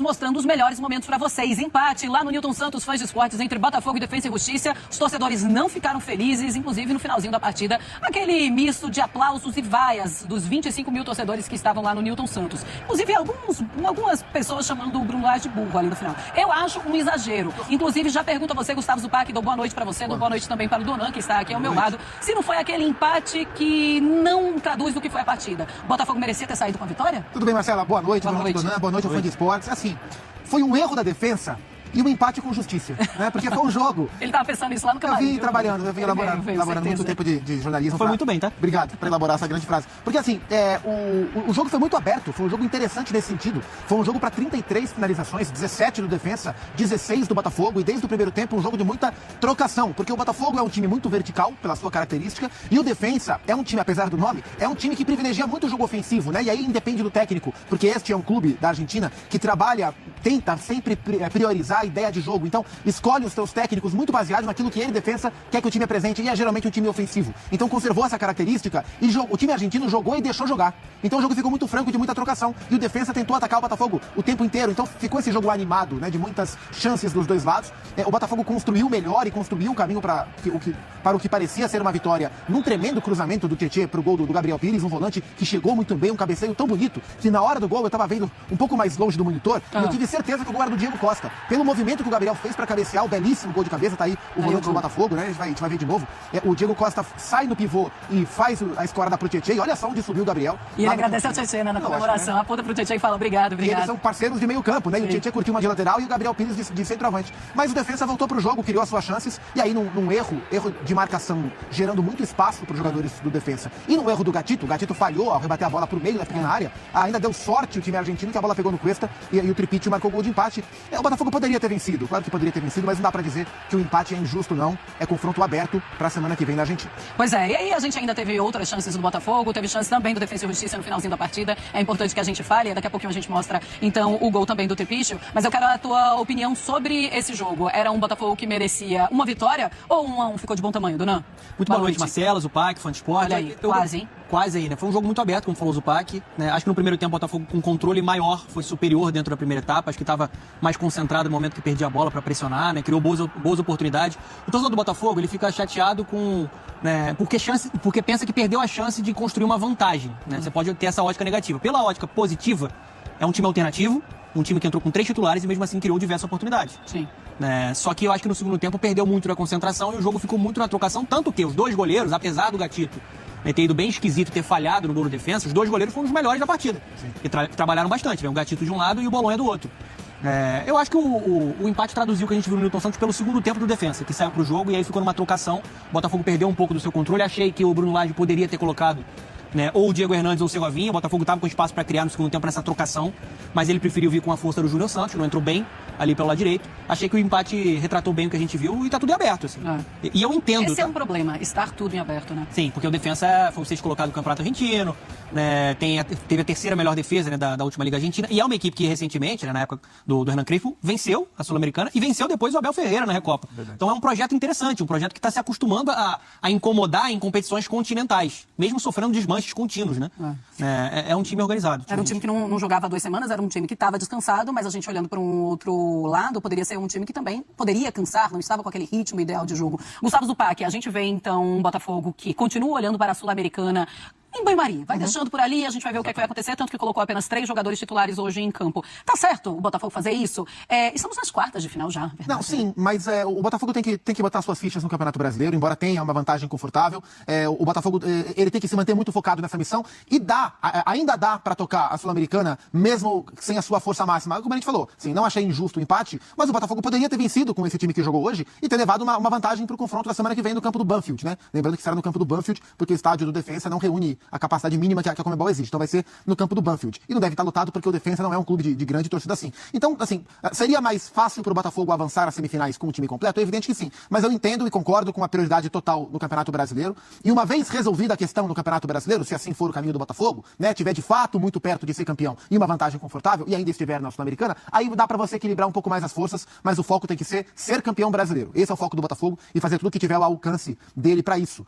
mostrando os melhores momentos para vocês. Empate lá no Newton Santos, fãs de esportes, entre Botafogo e Defensa e Justiça. Os torcedores não ficaram felizes, inclusive no finalzinho da partida, aquele misto de aplausos e vaias dos 25 mil torcedores que estavam lá no Newton Santos. Inclusive algumas pessoas chamando o Bruno Lage de burro ali no final. Eu acho um exagero. Inclusive já pergunto a você, Gustavo Zupac, dou boa noite para você, dou boa noite também para o Donan, que está aqui ao meu lado. Se não foi aquele empate que não traduz do que foi a partida, o Botafogo merecia ter saído com a vitória? Tudo bem, Marcela? Boa noite, Donan, boa noite ao fã de esportes. Assim, foi um erro da defesa e um empate com justiça, né? Porque foi um jogo. Ele estava pensando isso lá no camarim. Eu vim trabalhando, eu vim elaborando muito tempo de jornalismo. Foi muito bem, tá? Obrigado por elaborar essa grande frase. Porque assim, o jogo foi muito aberto, foi um jogo interessante nesse sentido. Foi um jogo para 33 finalizações, 17 do Defensa, 16 do Botafogo, e desde o primeiro tempo um jogo de muita trocação, porque o Botafogo é um time muito vertical pela sua característica, e o Defensa é um time, apesar do nome, é um time que privilegia muito o jogo ofensivo, né? E aí independe do técnico, porque este é um clube da Argentina que tenta sempre priorizar a ideia de jogo. Então, escolhe os seus técnicos muito baseados naquilo que ele, Defensa, quer que o time apresente, e é geralmente um time ofensivo. Então, conservou essa característica e o time argentino jogou e deixou jogar. Então, o jogo ficou muito franco, de muita trocação, e o Defensa tentou atacar o Botafogo o tempo inteiro. Então, ficou esse jogo animado, né, de muitas chances dos dois lados. O Botafogo construiu melhor e construiu um caminho para o que parecia ser uma vitória num tremendo cruzamento do Tietê para o gol do Gabriel Pires, um volante que chegou muito bem, um cabeceio tão bonito, que na hora do gol eu estava vendo um pouco mais longe do monitor, e eu tive certeza que o gol era do Diego Costa. Pelo movimento que o Gabriel fez para cabecear, o belíssimo gol de cabeça, tá aí o volante do Botafogo, né? A gente vai ver de novo. O Diego Costa sai no pivô e faz a escorada pro Tietê, e olha só onde subiu o Gabriel. E ele agradece ao Tietê, né, na comemoração, aponta pro Tietê e fala obrigado. E eles são parceiros de meio campo, né? E o Tietê curtiu uma de lateral e o Gabriel Pires de centroavante. Mas o Defensa voltou pro jogo, criou as suas chances, e aí num erro de marcação, gerando muito espaço pros jogadores do Defensa. E no erro do Gatito, o Gatito falhou ao rebater a bola pro meio da pequena área, ainda deu sorte o time argentino, que a bola pegou no Cuesta e o Tripítio marcou o gol de empate. O Botafogo poderia ter vencido, claro que poderia ter vencido, mas não dá pra dizer que o empate é injusto, não. É confronto aberto pra semana que vem na Argentina. Pois é, e aí a gente ainda teve outras chances do Botafogo, teve chance também do Defensa e Justiça no finalzinho da partida. É importante que a gente fale, daqui a pouquinho a gente mostra, então, o gol também do Tripítio. Mas eu quero a tua opinião sobre esse jogo. Era um Botafogo que merecia uma vitória ou um ficou de bom tamanho, Donan? Muito boa noite, Marcelo, Zupac, fã de esporte. Olha aí, quase, hein? Quase aí, né? Foi um jogo muito aberto, como falou o Zupac, né? Acho que no primeiro tempo o Botafogo com controle maior foi superior dentro da primeira etapa. Acho que estava mais concentrado no momento que perdia a bola para pressionar, né? Criou boas oportunidades. O torcedor do Botafogo, ele fica chateado com, né? Porque pensa que perdeu a chance de construir uma vantagem, né? Você pode ter essa ótica negativa. Pela ótica positiva, é um time alternativo, um time que entrou com 3 titulares e mesmo assim criou diversas oportunidades. Sim. Só que eu acho que no segundo tempo perdeu muito da concentração e o jogo ficou muito na trocação, tanto que os dois goleiros, apesar do Gatito ter ido bem esquisito, ter falhado no gol do Defensa, os dois goleiros foram os melhores da partida. E trabalharam bastante, né? O Gatito de um lado e o Bolonha do outro. Eu acho que o empate traduziu o que a gente viu no Newton Santos pelo segundo tempo do Defensa, que saiu pro jogo e aí ficou numa trocação. O Botafogo perdeu um pouco do seu controle. Achei que o Bruno Lage poderia ter colocado, né, ou o Diego Hernandes ou o Segovinha. O Botafogo estava com espaço para criar no segundo tempo nessa trocação, mas ele preferiu vir com a força do Júnior Santos, não entrou bem ali pelo lado direito. Achei que o empate retratou bem o que a gente viu e tá tudo em aberto, assim. E eu entendo. Esse é um problema, estar tudo em aberto, né? Sim, porque o Defensa foi o sexto colocado do Campeonato Argentino, né, teve a terceira melhor defesa, né, da última Liga Argentina, e é uma equipe que recentemente, né, na época do Hernan Crespo, venceu a Sul-Americana e venceu depois o Abel Ferreira na Recopa. Verdade. Então é um projeto interessante, um projeto que está se acostumando a incomodar em competições continentais, mesmo sofrendo desmanches contínuos, né? É um time organizado. Era um time que não jogava há 2 semanas, era um time que estava descansado, mas a gente olhando para um outro lado, poderia ser um time que também poderia cansar, não estava com aquele ritmo ideal de jogo. Gustavo Zupac, a gente vê então um Botafogo que continua olhando para a Sul-Americana em banho-maria. Vai deixando por ali, a gente vai ver o que vai acontecer, tanto que colocou apenas 3 jogadores titulares hoje em campo. Tá certo o Botafogo fazer isso? Estamos nas quartas de final já, verdade? Não, sim, mas o Botafogo tem que botar suas fichas no Campeonato Brasileiro, embora tenha uma vantagem confortável. O Botafogo ele tem que se manter muito focado nessa missão e ainda dá para tocar a Sul-Americana, mesmo sem a sua força máxima. Como a gente falou, sim, não achei injusto o empate, mas o Botafogo poderia ter vencido com esse time que jogou hoje e ter levado uma vantagem para o confronto da semana que vem no campo do Banfield, né? Lembrando que será no campo do Banfield, porque o estádio do Defensa não reúne a capacidade mínima que a Conmebol exige. Então vai ser no campo do Banfield. E não deve estar lotado porque o Defensa não é um clube de grande torcida assim. Então, assim, seria mais fácil para o Botafogo avançar às semifinais com o time completo? É evidente que sim. Mas eu entendo e concordo com a prioridade total no Campeonato Brasileiro. E uma vez resolvida a questão no Campeonato Brasileiro, se assim for o caminho do Botafogo, né, tiver de fato muito perto de ser campeão e uma vantagem confortável, e ainda estiver na Sul-Americana, aí dá para você equilibrar um pouco mais as forças, mas o foco tem que ser campeão brasileiro. Esse é o foco do Botafogo e fazer tudo que tiver ao alcance dele para isso.